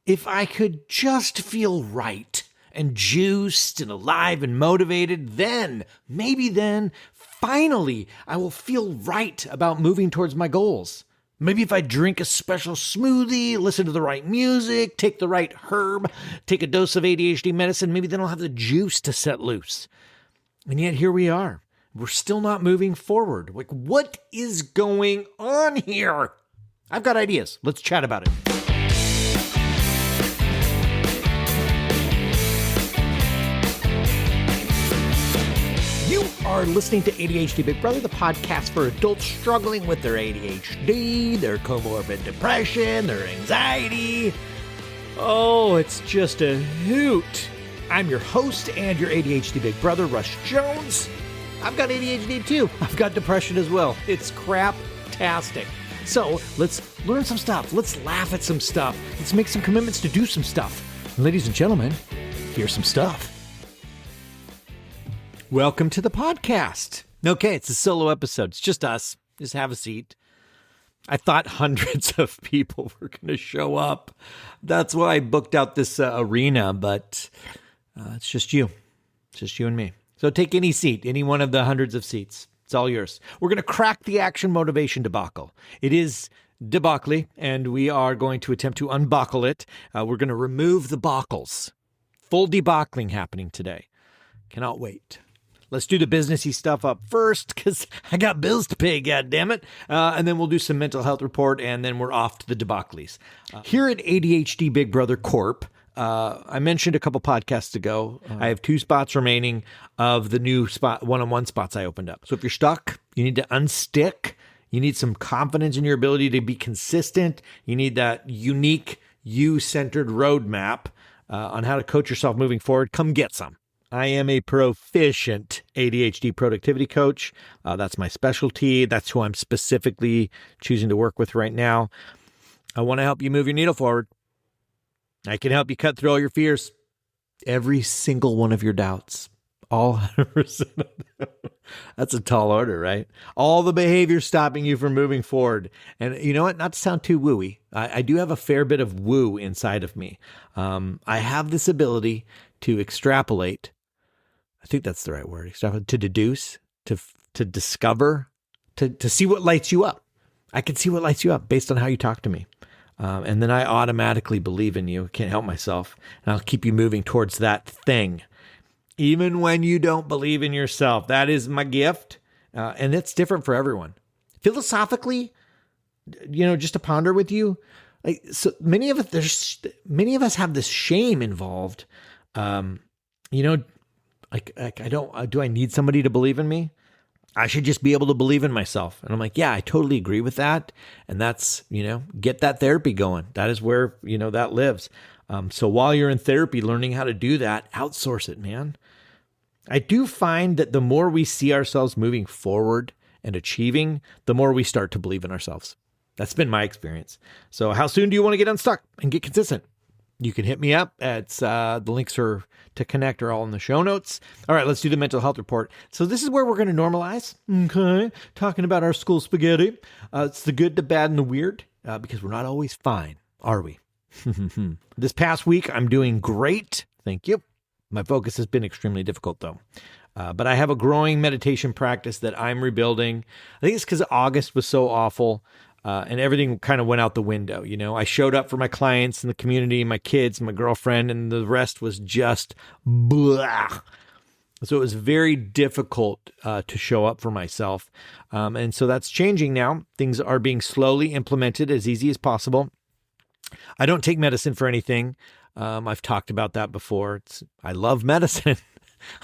If I could just feel right and juiced and alive and motivated, then, maybe then, finally, I will feel right about moving towards my goals. Maybe if I drink a special smoothie, listen to the right music, take the right herb, take a dose of ADHD medicine, maybe then I'll have the juice to set loose. And yet here we are. We're still not moving forward. Like, what is going on here? I've got ideas. Let's chat about it. You are listening to ADHD Big Brother, the podcast for adults struggling with their ADHD, their comorbid depression, their anxiety. Oh, it's just a hoot. I'm your host and your ADHD Big Brother, Russ Jones. I've got ADHD too. I've got depression as well. It's crap-tastic. So let's learn some stuff. Let's laugh at some stuff. Let's make some commitments to do some stuff. And ladies and gentlemen, here's some stuff. Welcome to the podcast. Okay, it's a solo episode. It's just us. Just have a seat. I thought hundreds of people were going to show up. That's why I booked out this arena, but it's just you. It's just you and me. So take any seat, any one of the hundreds of seats. It's all yours. We're going to crack the action motivation debacle. It is debacle, and we are going to attempt to unbuckle it. We're going to remove the buckles. Full debacling happening today. Cannot wait. Let's do the businessy stuff up first because I got bills to pay, goddammit. And then we'll do some mental health report, and then we're off to the debacles. Here at ADHD Big Brother Corp., I mentioned a couple podcasts ago, I have 2 spots remaining of the new one-on-one spots I opened up. So if you're stuck, you need to unstick. You need some confidence in your ability to be consistent. You need that unique, you-centered roadmap on how to coach yourself moving forward. Come get some. I am a proficient ADHD productivity coach. That's my specialty. That's who I'm specifically choosing to work with right now. I want to help you move your needle forward. I can help you cut through all your fears. Every single one of your doubts. All 100% of them. That's a tall order, right? All the behaviors stopping you from moving forward. And you know what? Not to sound too wooey, I do have a fair bit of woo inside of me. I have this ability to extrapolate. I think that's the right word. Extrapolate, to deduce, to discover, to see what lights you up. I can see what lights you up based on how you talk to me. And then I automatically believe in you. Can't help myself. And I'll keep you moving towards that thing. Even when you don't believe in yourself. That is my gift. And it's different for everyone. Philosophically, just to ponder with you, so many of us have this shame involved. Do I need somebody to believe in me? I should just be able to believe in myself. And I'm like, yeah, I totally agree with that. And that's, get that therapy going. That is where, that lives. So while you're in therapy, learning how to do that, outsource it, man. I do find that the more we see ourselves moving forward and achieving, the more we start to believe in ourselves. That's been my experience. So how soon do you want to get unstuck and get consistent? You can hit me up. It's the links to connect are all in the show notes. All right, let's do the mental health report. So this is where we're going to normalize. Okay, talking about our school spaghetti. It's the good, the bad, and the weird because we're not always fine, are we? This past week, I'm doing great. Thank you. My focus has been extremely difficult, though. But I have a growing meditation practice that I'm rebuilding. I think it's because August was so awful. And everything kind of went out the window. I showed up for my clients and the community, my kids, my girlfriend, and the rest was just blah. So it was very difficult to show up for myself. And so that's changing now. Things are being slowly implemented as easy as possible. I don't take medicine for anything. I've talked about that before. I love medicine.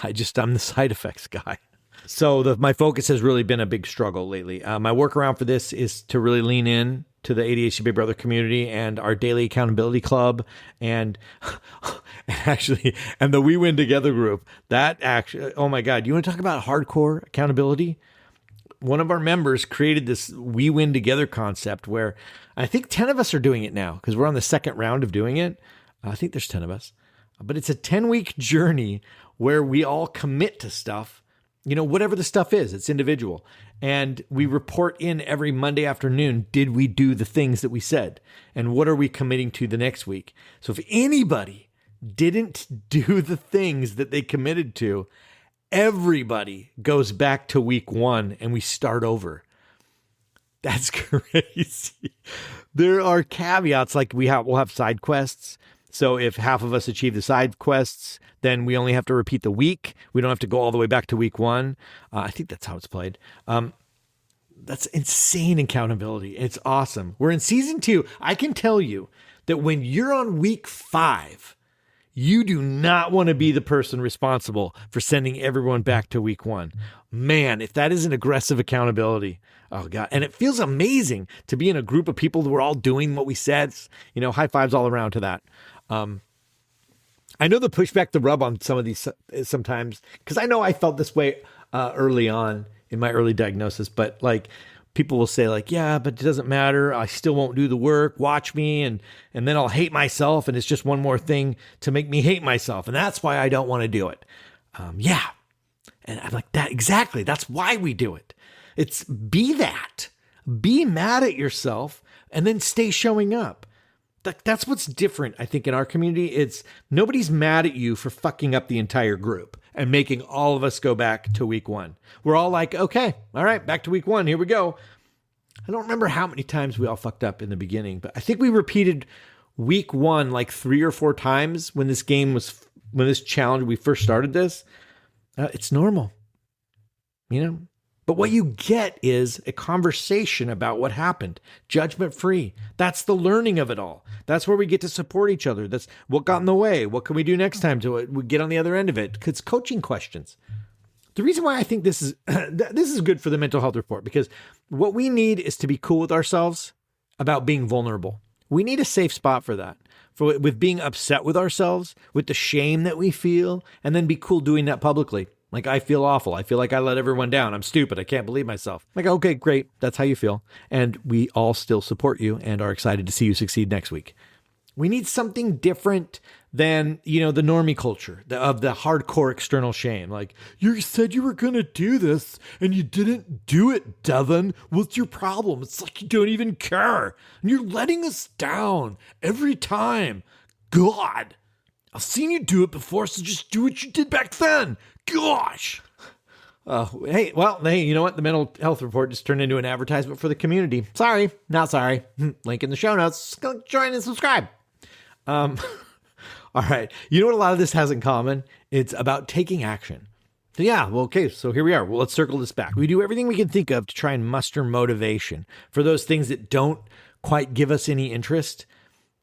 I'm the side effects guy. So my focus has really been a big struggle lately. My workaround for this is to really lean in to the ADHD Big Brother community and our daily accountability club and the We Win Together group. That actually, oh my God, you want to talk about hardcore accountability? One of our members created this We Win Together concept where I think 10 of us are doing it now because we're on the second round of doing it. I think there's 10 of us, but it's a 10-week journey where we all commit to stuff. whatever the stuff is, it's individual. And we report in every Monday afternoon, did we do the things that we said? And what are we committing to the next week? So if anybody didn't do the things that they committed to, everybody goes back to week 1 and we start over. That's crazy. There are caveats, like we'll have side quests. So if half of us achieve the side quests, then we only have to repeat the week. We don't have to go all the way back to week 1. I think that's how it's played. That's insane accountability. It's awesome. We're in season 2. I can tell you that when you're on week 5, you do not want to be the person responsible for sending everyone back to week 1. Man, if that isn't aggressive accountability, oh God. And it feels amazing to be in a group of people who are all doing what we said. High fives all around to that. I know the pushback, the rub on some of these sometimes, because I know I felt this way early on in my early diagnosis, but like people will say like, yeah, but it doesn't matter. I still won't do the work. Watch me. And then I'll hate myself. And it's just one more thing to make me hate myself. And that's why I don't want to do it. Yeah. And I'm like, that exactly. That's why we do it. It's be that. Be mad at yourself and then stay showing up. That's what's different, I think, in our community. It's nobody's mad at you for fucking up the entire group and making all of us go back to week 1. We're all like, okay, all right, back to week 1. Here we go. I don't remember how many times we all fucked up in the beginning, but I think we repeated week 1 like 3 or 4 times when this challenge, we first started this. It's normal, But what you get is a conversation about what happened, judgment-free. That's the learning of it all. That's where we get to support each other. That's what got in the way. What can we do next time to get on the other end of it? It's coaching questions. The reason why I think this is this is good for the mental health report, because what we need is to be cool with ourselves about being vulnerable. We need a safe spot for that, with being upset with ourselves, with the shame that we feel, and then be cool doing that publicly. Like, I feel awful. I feel like I let everyone down. I'm stupid. I can't believe myself. Like, okay, great. That's how you feel. And we all still support you and are excited to see you succeed next week. We need something different than, the normie culture of the hardcore external shame. Like, you said you were going to do this and you didn't do it, Devin. What's your problem? It's like you don't even care. And you're letting us down every time. God, I've seen you do it before, so just do what you did back then. Gosh. Hey, you know what? The mental health report just turned into an advertisement for the community. Sorry, not sorry. Link in the show notes. Go join and subscribe. All right. You know what a lot of this has in common? It's about taking action. So yeah, okay, so here we are. Well, let's circle this back. We do everything we can think of to try and muster motivation for those things that don't quite give us any interest.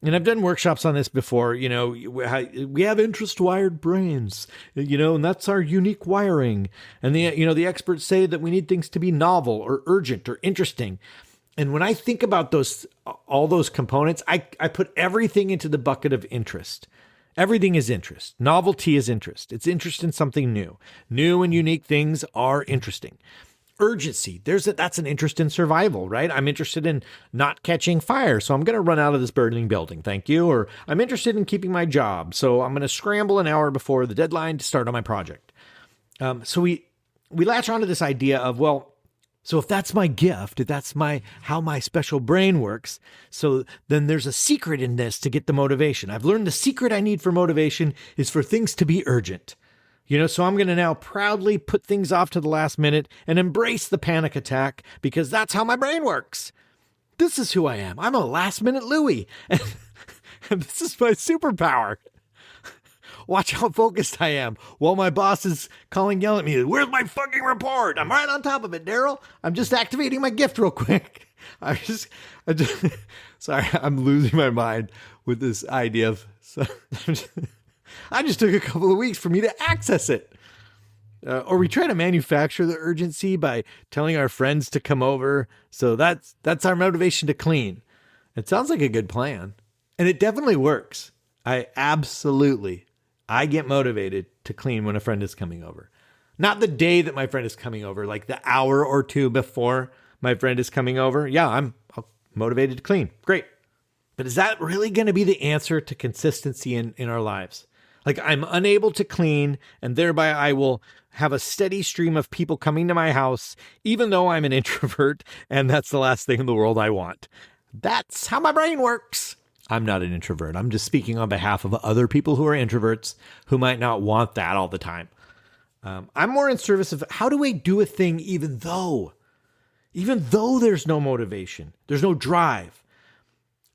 And I've done workshops on this before. We have interest-wired brains, and that's our unique wiring. And the experts say that we need things to be novel or urgent or interesting. And when I think about all those components, I put everything into the bucket of interest. Everything is interest. Novelty is interest. It's interest in something new. New and unique things are interesting. Urgency. That's an interest in survival, right? I'm interested in not catching fire, so I'm going to run out of this burning building. Thank you. Or I'm interested in keeping my job, so I'm going to scramble an hour before the deadline to start on my project. So we latch onto this idea of, so if that's my gift, if that's how my special brain works, so then there's a secret in this to get the motivation. I've learned the secret I need for motivation is for things to be urgent. So I'm going to now proudly put things off to the last minute and embrace the panic attack because that's how my brain works. This is who I am. I'm a last minute Louie. And this is my superpower. Watch how focused I am while my boss is yelling at me. Where's my fucking report? I'm right on top of it, Daryl. I'm just activating my gift real quick. Sorry, I'm losing my mind with this idea of... I just took a couple of weeks for me to access it. Or we try to manufacture the urgency by telling our friends to come over. So that's our motivation to clean. It sounds like a good plan. And it definitely works. I get motivated to clean when a friend is coming over. Not the day that my friend is coming over, like the hour or two before my friend is coming over. Yeah, I'm motivated to clean. Great. But is that really going to be the answer to consistency in our lives? Like I'm unable to clean, and thereby I will have a steady stream of people coming to my house, even though I'm an introvert, and that's the last thing in the world I want. That's how my brain works. I'm not an introvert. I'm just speaking on behalf of other people who are introverts who might not want that all the time. I'm more in service of how do I do a thing even though there's no motivation, there's no drive.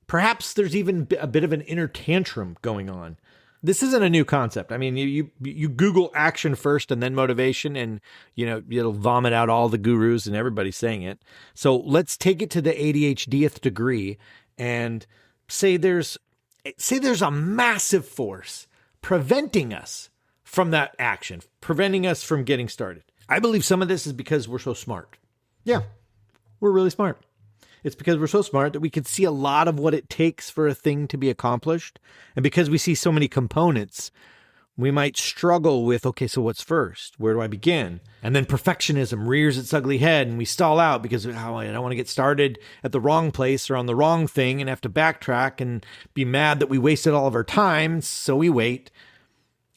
Perhaps there's even a bit of an inner tantrum going on. This isn't a new concept. I mean, you Google action first and then motivation, and it'll vomit out all the gurus and everybody's saying it. So let's take it to the ADHDth degree and say there's a massive force preventing us from that action, preventing us from getting started. I believe some of this is because we're so smart. Yeah, we're really smart. It's because we're so smart that we can see a lot of what it takes for a thing to be accomplished. And because we see so many components, we might struggle with, okay, so what's first? Where do I begin? And then perfectionism rears its ugly head and we stall out because I don't want to get started at the wrong place or on the wrong thing and have to backtrack and be mad that we wasted all of our time. So we wait.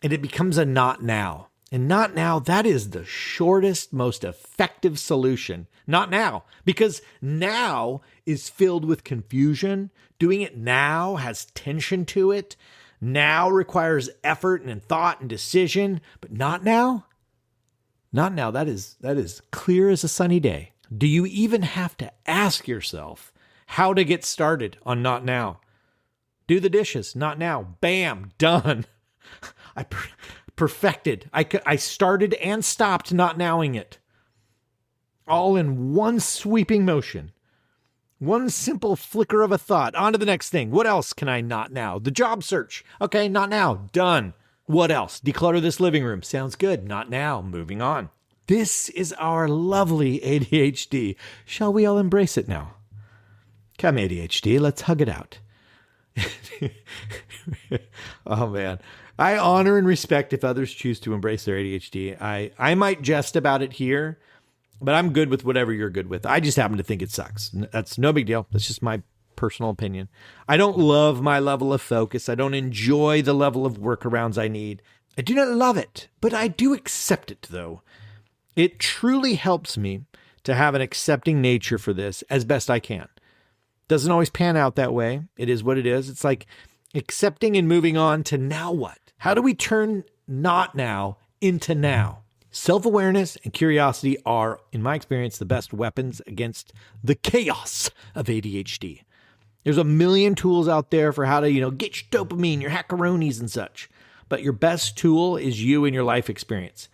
And it becomes a not now. And not now, that is the shortest, most effective solution. Not now, because now is filled with confusion. Doing it now has tension to it. Now requires effort and thought and decision, but not now. Not now. That is clear as a sunny day. Do you even have to ask yourself how to get started on not now? Do the dishes, not now. Bam, done. Perfected. I started and stopped not nowing it. All in one sweeping motion. One simple flicker of a thought. On to the next thing. What else can I not now? The job search. Okay, not now. Done. What else? Declutter this living room. Sounds good. Not now. Moving on. This is our lovely ADHD. Shall we all embrace it now? Come, ADHD, let's hug it out. Oh, man. I honor and respect if others choose to embrace their ADHD. I might jest about it here, but I'm good with whatever you're good with. I just happen to think it sucks. That's no big deal. That's just my personal opinion. I don't love my level of focus. I don't enjoy the level of workarounds I need. I do not love it, but I do accept it, though. It truly helps me to have an accepting nature for this as best I can. Doesn't always pan out that way. It is what it is. It's like accepting and moving on to now what? How do we turn not now into now? Self-awareness and curiosity are, in my experience, the best weapons against the chaos of ADHD. There's a million tools out there for how to, get your dopamine, your hackaroonies and such. But your best tool is you and your life experience.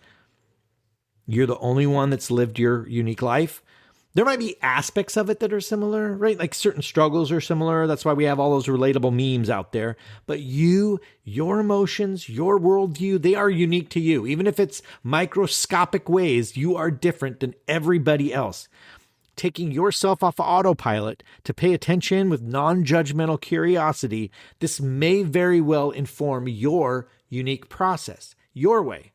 You're the only one that's lived your unique life. There might be aspects of it that are similar, right? Like certain struggles are similar. That's why we have all those relatable memes out there. But you, your emotions, your worldview, they are unique to you. Even if it's microscopic ways, you are different than everybody else. Taking yourself off autopilot to pay attention with non-judgmental curiosity, this may very well inform your unique process, your way.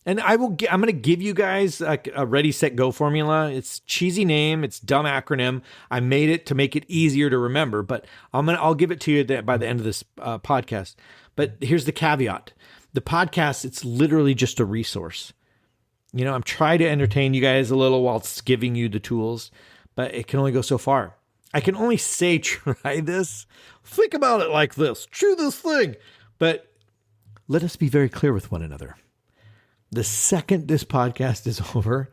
And I'm going to give you guys a ready, set, go formula. It's cheesy name. It's dumb acronym. I made it to make it easier to remember, but I'll give it to you by the end of this podcast. But here's the caveat. The podcast, it's literally just a resource. I'm trying to entertain you guys a little while it's giving you the tools, but it can only go so far. I can only say, try this. Think about it like this. Chew this thing. But let us be very clear with one another. The second this podcast is over,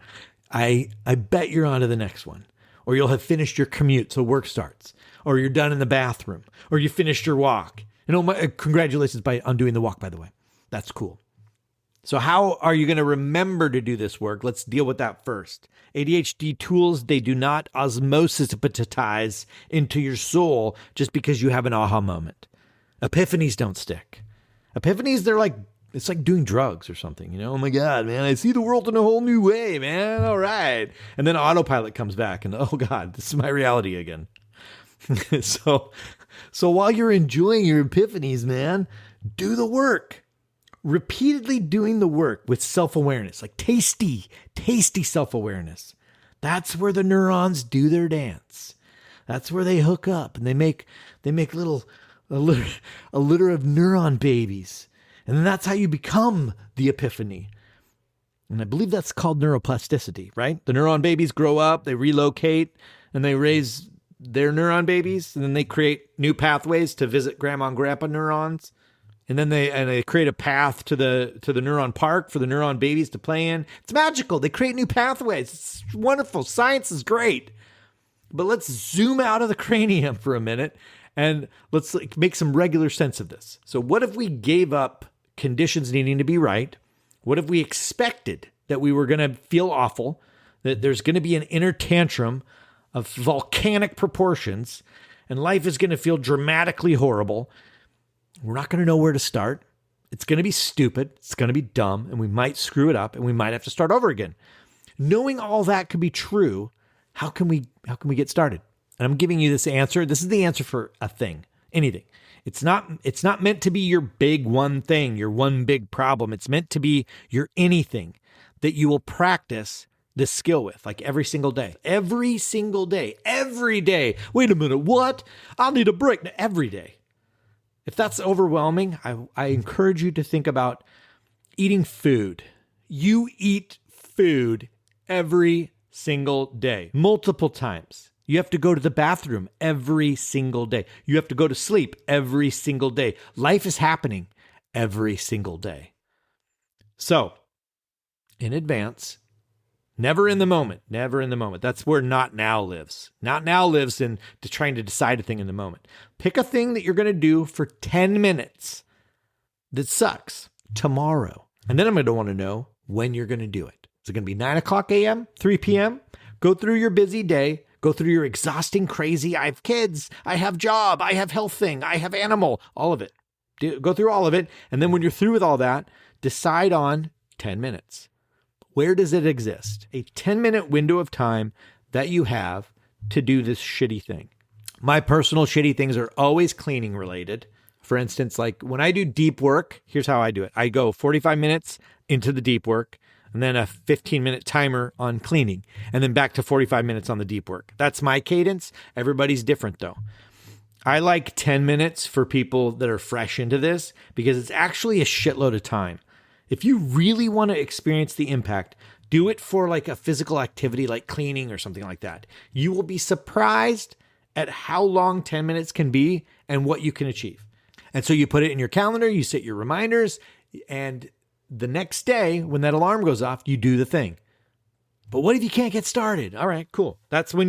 I bet you're on to the next one. Or you'll have finished your commute so work starts. Or you're done in the bathroom. Or you finished your walk. And congratulations on doing the walk, by the way. That's cool. So how are you going to remember to do this work? Let's deal with that first. ADHD tools, they do not osmosisize into your soul just because you have an aha moment. Epiphanies don't stick. Epiphanies, it's like doing drugs or something, Oh my God, man, I see the world in a whole new way, man. All right. And then autopilot comes back and, oh God, this is my reality again. So while you're enjoying your epiphanies, man, do the work. Repeatedly doing the work with self-awareness, like tasty self-awareness. That's where the neurons do their dance. That's where they hook up and they make a litter of neuron babies. And then that's how you become the epiphany. And I believe that's called neuroplasticity, right? The neuron babies grow up, they relocate, and they raise their neuron babies, and then they create new pathways to visit grandma and grandpa neurons. And then they create a path to the neuron park for the neuron babies to play in. It's magical. They create new pathways. It's wonderful. Science is great. But let's zoom out of the cranium for a minute and let's make some regular sense of this. So what if we gave up conditions needing to be right? What if we expected that we were going to feel awful, that there's going to be an inner tantrum of volcanic proportions, and life is going to feel dramatically horrible? We're not going to know where to start. It's going to be stupid. It's going to be dumb, and we might screw it up, and we might have to start over again. Knowing all that could be true, how can we get started? And I'm giving you this answer. This is the answer for a thing, anything. It's not meant to be your big one thing, your one big problem. It's meant to be your anything that you will practice this skill with, like every single day. Every single day. Every day. Wait a minute, what? I'll need a break. Every day. If that's overwhelming, I encourage you to think about eating food. You eat food every single day, multiple times. You have to go to the bathroom every single day. You have to go to sleep every single day. Life is happening every single day. So, in advance, never in the moment, never in the moment. That's where not now lives. Not now lives in trying to decide a thing in the moment. Pick a thing that you're going to do for 10 minutes that sucks tomorrow. And then I'm going to want to know when you're going to do it. Is it going to be 9 o'clock a.m., 3 p.m.? Go through your busy day. Go through your exhausting, crazy, I have kids, I have job, I have health thing, I have animal, all of it. Go through all of it. And then when you're through with all that, decide on 10 minutes. Where does it exist? A 10-minute window of time that you have to do this shitty thing. My personal shitty things are always cleaning related. For instance, like when I do deep work, here's how I do it. I go 45 minutes into the deep work, and then a 15-minute timer on cleaning, and then back to 45 minutes on the deep work. That's my cadence. Everybody's different, though. I like 10 minutes for people that are fresh into this because it's actually a shitload of time. If you really want to experience the impact, do it for like a physical activity like cleaning or something like that. You will be surprised at how long 10 minutes can be and what you can achieve. And so you put it in your calendar, you set your reminders, and the next day, when that alarm goes off, you do the thing. But what if you can't get started? All right, cool. That's when if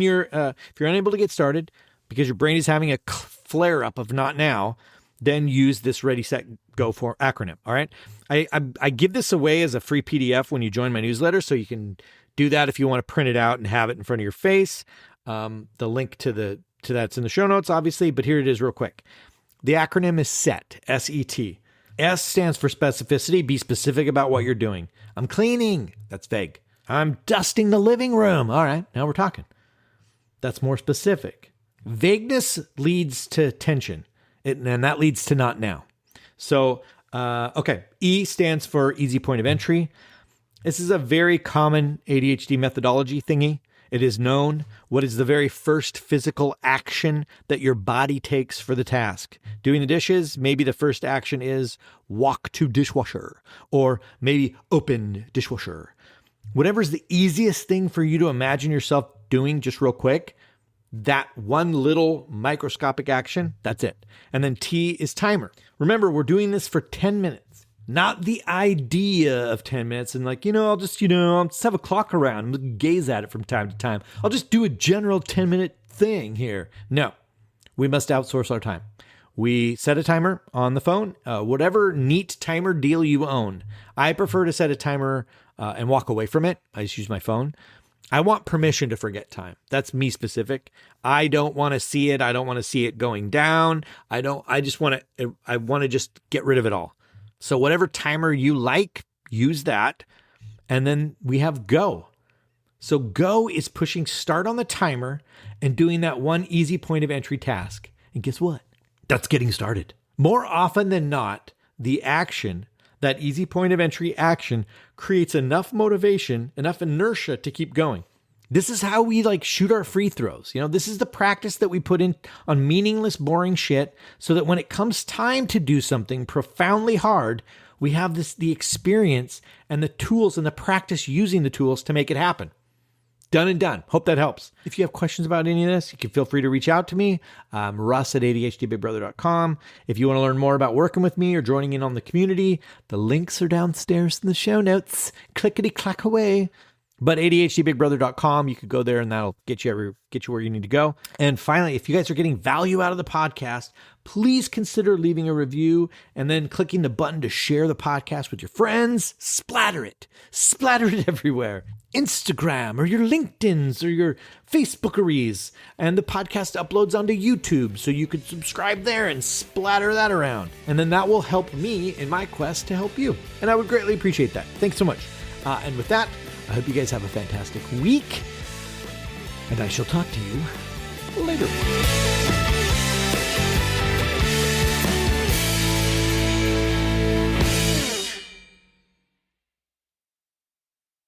you're unable to get started because your brain is having a flare up of not now, then use this Ready, Set, Go for acronym. All right. I give this away as a free PDF when you join my newsletter. So you can do that if you want to print it out and have it in front of your face. The link to that's in the show notes, obviously, but here it is real quick. The acronym is SET, S-E-T. S stands for specificity. Be specific about what you're doing. I'm cleaning. That's vague. I'm dusting the living room. All right, now we're talking. That's more specific. Vagueness leads to tension, and that leads to not now. So, okay. E stands for easy point of entry. This is a very common ADHD methodology thingy. It is known what is the very first physical action that your body takes for the task. Doing the dishes, maybe the first action is walk to dishwasher, or maybe open dishwasher. Whatever's the easiest thing for you to imagine yourself doing just real quick, that one little microscopic action, that's it. And then T is timer. Remember, we're doing this for 10 minutes. Not the idea of 10 minutes and like, I'll just have a clock around and gaze at it from time to time. I'll just do a general 10-minute thing here. No, we must outsource our time. We set a timer on the phone, whatever neat timer deal you own. I prefer to set a timer and walk away from it. I just use my phone. I want permission to forget time. That's me specific. I don't want to see it. I don't want to see it going down. I want to just get rid of it all. So whatever timer you like, use that. And then we have go. So go is pushing start on the timer and doing that one easy point of entry task. And guess what? That's getting started. More often than not, the action, that easy point of entry action, creates enough motivation, enough inertia to keep going. This is how we shoot our free throws. This is the practice that we put in on meaningless, boring shit so that when it comes time to do something profoundly hard, we have the experience and the tools and the practice using the tools to make it happen. Done and done. Hope that helps. If you have questions about any of this, you can feel free to reach out to me, Russ at ADHDBigBrother.com. If you want to learn more about working with me or joining in on the community, the links are downstairs in the show notes. Clickety-clack away. But ADHDBigBrother.com, you could go there and that'll get you where you need to go. And finally, if you guys are getting value out of the podcast, please consider leaving a review and then clicking the button to share the podcast with your friends. Splatter it everywhere. Instagram or your LinkedIn's or your Facebookeries. And the podcast uploads onto YouTube, so you could subscribe there and splatter that around. And then that will help me in my quest to help you. And I would greatly appreciate that. Thanks so much. And with that, I hope you guys have a fantastic week, and I shall talk to you later.